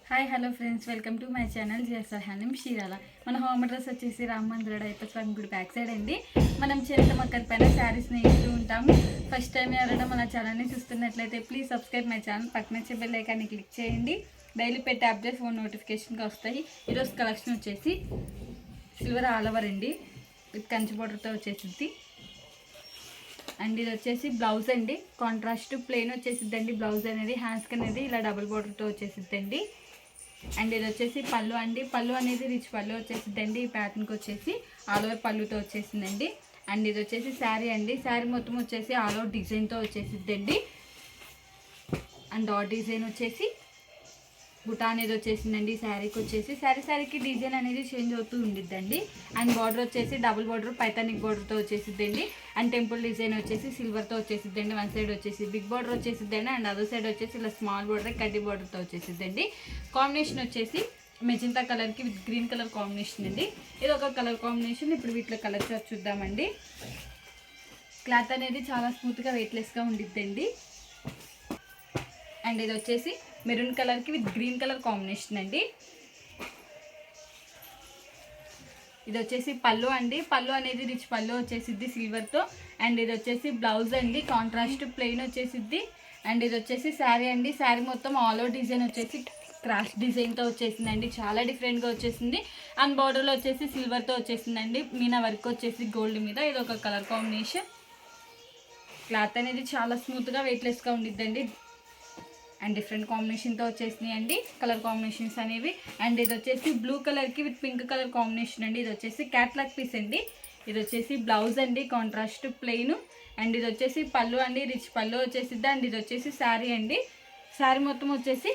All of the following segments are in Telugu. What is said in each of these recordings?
Hi hello friends, welcome to my channel JSR handloom Chirala. మన హోమ్ అడ్రస్ వచ్చేసి రామ మందిర డైపర్ గుడి బ్యాక్ సైడ్ అండి. మనం చేతమక్కర్ పైన శారీస్ని ఇస్తూ ఉంటాము. ఫస్ట్ టైం ఎవరైనా మన ఛానల్ని చూస్తున్నట్లయితే ప్లీజ్ సబ్స్క్రైబ్ మై ఛానల్, పక్కన వచ్చే బెల్ ఐకాన్ని క్లిక్ చేయండి. డైలీ పెట్టే అప్డేట్స్ ఫోన్ నోటిఫికేషన్గా వస్తాయి. ఈరోజు కలెక్షన్ వచ్చేసి సిల్వర్ ఆల్ ఓవర్ అండి, విత్ కంచి బోర్డర్తో వచ్చేసింది. అండ్ ఇది వచ్చేసి బ్లౌజ్ అండి, కాంట్రాస్ట్ ప్లెయిన్ వచ్చేసిద్దండి. బ్లౌజ్ అనేది హ్యాండ్స్కి అనేది ఇలా డబుల్ బోర్డర్తో వచ్చేసిద్దండి. అండ్ ఇది వచ్చేసి పళ్ళు అండి, పళ్ళు అనేది రిచ్ పళ్ళు వచ్చేసిద్దండి. ఈ ప్యాటర్న్కి వచ్చేసి ఆల్ ఓవర్ పళ్ళుతో వచ్చేసిందండి. అండ్ ఇది వచ్చేసి శారీ అండి, శారీ మొత్తం వచ్చేసి ఆల్ ఓవర్ డిజైన్తో వచ్చేసిద్దండి. అండ్ డాట్ డిజైన్ వచ్చేసి బుటా అనేది వచ్చేసిందండి. శారీకి వచ్చేసి శారీకి డిజైన్ అనేది చేంజ్ అవుతూ ఉండిద్దండి. అండ్ బార్డర్ వచ్చేసి డబుల్ బార్డర్ పైతానిక్ బార్డర్తో వచ్చేసిద్దండి. అండ్ టెంపుల్ డిజైన్ వచ్చేసి సిల్వర్తో వచ్చేసిద్దండి. వన్ సైడ్ వచ్చేసి బిగ్ బార్డర్ వచ్చేసిద్దండి. అండ్ అదర్ సైడ్ వచ్చేసి ఇలా స్మాల్ బార్డర్ కడ్డీ బార్డర్తో వచ్చేసిద్దండి. కాంబినేషన్ వచ్చేసి మెజంతా కలర్కి విత్ గ్రీన్ కలర్ కాంబినేషన్ అండి. ఇది ఒక కలర్ కాంబినేషన్. ఇప్పుడు వీటిలో కలర్ చార్ట్ చూద్దామండి. క్లాత్ అనేది చాలా స్మూత్గా వెయిట్లెస్గా ఉండిద్దండి. అండ్ ఇది వచ్చేసి మెరూన్ కలర్కి విత్ గ్రీన్ కలర్ కాంబినేషన్ అండి. ఇది వచ్చేసి పళ్ళు అండి, పళ్ళు అనేది రిచ్ పళ్ళు వచ్చేసిద్ది సిల్వర్తో. అండ్ ఇది వచ్చేసి బ్లౌజ్ అండి, కాంట్రాస్ట్ ప్లెయిన్ వచ్చేసిద్ది. అండ్ ఇది వచ్చేసి శారీ అండి, శారీ మొత్తం ఆల్ ఓవర్ డిజైన్ వచ్చేసి క్రాష్ డిజైన్తో వచ్చేసిందండి. చాలా డిఫరెంట్గా వచ్చేసింది. అండ్ బార్డర్లో వచ్చేసి సిల్వర్తో వచ్చేసిందండి. మీనా వర్క్ వచ్చేసి గోల్డ్ మీద. ఇది ఒక కలర్ కాంబినేషన్. క్లాత్ అనేది చాలా స్మూత్గా వెయిట్లెస్గా ఉండిద్దండి. అండ్ డిఫరెంట్ కాంబినేషన్తో వచ్చేసినాయి అండి కలర్ కాంబినేషన్స్ అనేవి. అండ్ ఇది వచ్చేసి బ్లూ కలర్కి విత్ పింక్ కలర్ కాంబినేషన్ అండి. ఇది వచ్చేసి క్యాట్లాగ్ పీస్ అండి. ఇది వచ్చేసి బ్లౌజ్ అండి, కాంట్రాస్ట్ ప్లెయిన్. అండ్ ఇది వచ్చేసి పళ్ళు అండి, రిచ్ పళ్ళు వచ్చేసిద్ది. అండ్ ఇది వచ్చేసి శారీ అండి, శారీ మొత్తం వచ్చేసి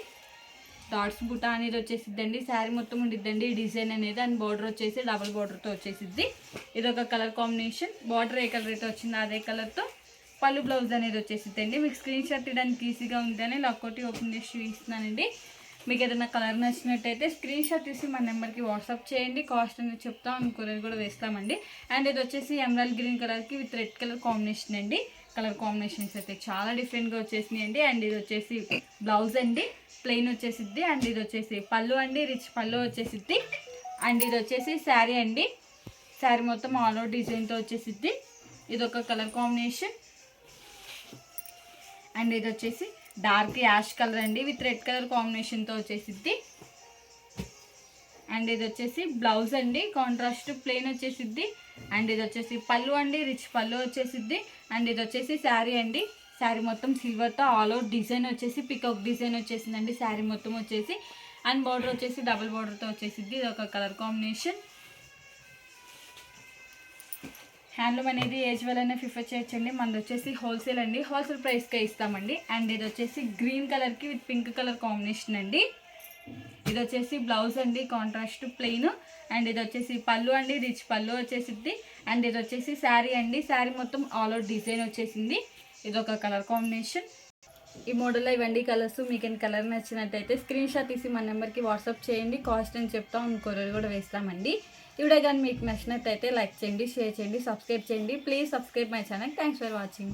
డాట్స్ బుటా అనేది వచ్చేసిద్దండి. శారీ మొత్తం ఉండిద్దండి డిజైన్ అనేది. అండ్ బార్డర్ వచ్చేసి డబుల్ బార్డర్తో వచ్చేసిద్ది. ఇది ఒక కలర్ కాంబినేషన్. బార్డర్ ఏ కలర్ అయితే వచ్చిందో అదే కలర్తో పళ్ళు బ్లౌజ్ అనేది వచ్చేసిద్దండి. మీకు స్క్రీన్ షాట్ తీయడానికి ఈజీగా ఉందని లాక్కోటి ఓపెన్ చేసి చూపిస్తున్నానండి. మీకు ఏదైనా కలర్ నచ్చినట్టయితే స్క్రీన్ షాట్ తీసి మన నెంబర్కి వాట్సాప్ చేయండి. కాస్ట్ అనేది చెప్తాం, కొరియర్ కూడా వేస్తామండి. అండ్ ఇది వచ్చేసి ఎమరాల్డ్ గ్రీన్ కలర్కి విత్ రెడ్ కలర్ కాంబినేషన్ అండి. కలర్ కాంబినేషన్స్ అయితే చాలా డిఫరెంట్గా వచ్చేసినాయి అండి. అండ్ ఇది వచ్చేసి బ్లౌజ్ అండి, ప్లెయిన్ వచ్చేసిద్ది. అండ్ ఇది వచ్చేసి పళ్ళు అండి, రిచ్ పళ్ళు వచ్చేసిద్ది. అండ్ ఇది వచ్చేసి శారీ అండి, శారీ మొత్తం ఆల్ ఓవర్ డిజైన్తో వచ్చేసిద్ది. ఇది ఒక కలర్ కాంబినేషన్. అండ్ ఇది వచ్చేసి డార్క్ యాష్ కలర్ అండి, విత్ రెడ్ కలర్ కాంబినేషన్తో వచ్చేసిద్ది. అండ్ ఇది వచ్చేసి బ్లౌజ్ అండి, కాంట్రాస్ట్ ప్లెయిన్ వచ్చేసిద్ది. అండ్ ఇది వచ్చేసి పళ్ళు అండి, రిచ్ పళ్ళు వచ్చేసిద్ది. అండ్ ఇది వచ్చేసి శారీ అండి, శారీ మొత్తం సిల్వర్తో ఆల్ ఓవర్ డిజైన్ వచ్చేసి పికాక్ డిజైన్ వచ్చేసిందండి శారీ మొత్తం వచ్చేసి. అండ్ బార్డర్ వచ్చేసి డబుల్ బార్డర్తో వచ్చేసిద్ది. ఇది ఒక కలర్ కాంబినేషన్. హ్యాండ్లూమ్ అనేది ఏజ్ వల్లనే ప్రిఫర్ చేయొచ్చండి. మనది వచ్చేసి హోల్సేల్ అండి, హోల్సేల్ ప్రైస్కే ఇస్తామండి. అండ్ ఇది వచ్చేసి గ్రీన్ కలర్కి విత్ పింక్ కలర్ కాంబినేషన్ అండి. ఇది వచ్చేసి బ్లౌజ్ అండి, కాంట్రాస్ట్ ప్లెయిన్. అండ్ ఇది వచ్చేసి పళ్ళు అండి, రిచ్ పళ్ళు వచ్చేసిద్ది. అండ్ ఇది వచ్చేసి శారీ అండి, శారీ మొత్తం ఆల్ ఓవర్ డిజైన్ వచ్చేసింది. ఇది ఒక కలర్ కాంబినేషన్. ఈ మోడల్లో ఇవ్వండి కలర్స్. మీకు ఏం కలర్ నచ్చినట్టయితే స్క్రీన్ షాట్ తీసి మన నెంబర్కి వాట్సాప్ చేయండి. కాస్ట్ అని చెప్తాం, కొరియర్ కూడా వేస్తామండి. ఈ వీడియో కానీ మీకు నచ్చినట్టయితే లైక్ చేయండి, షేర్ చేయండి, సబ్స్క్రైబ్ చేయండి. Please subscribe my channel. Thanks for watching.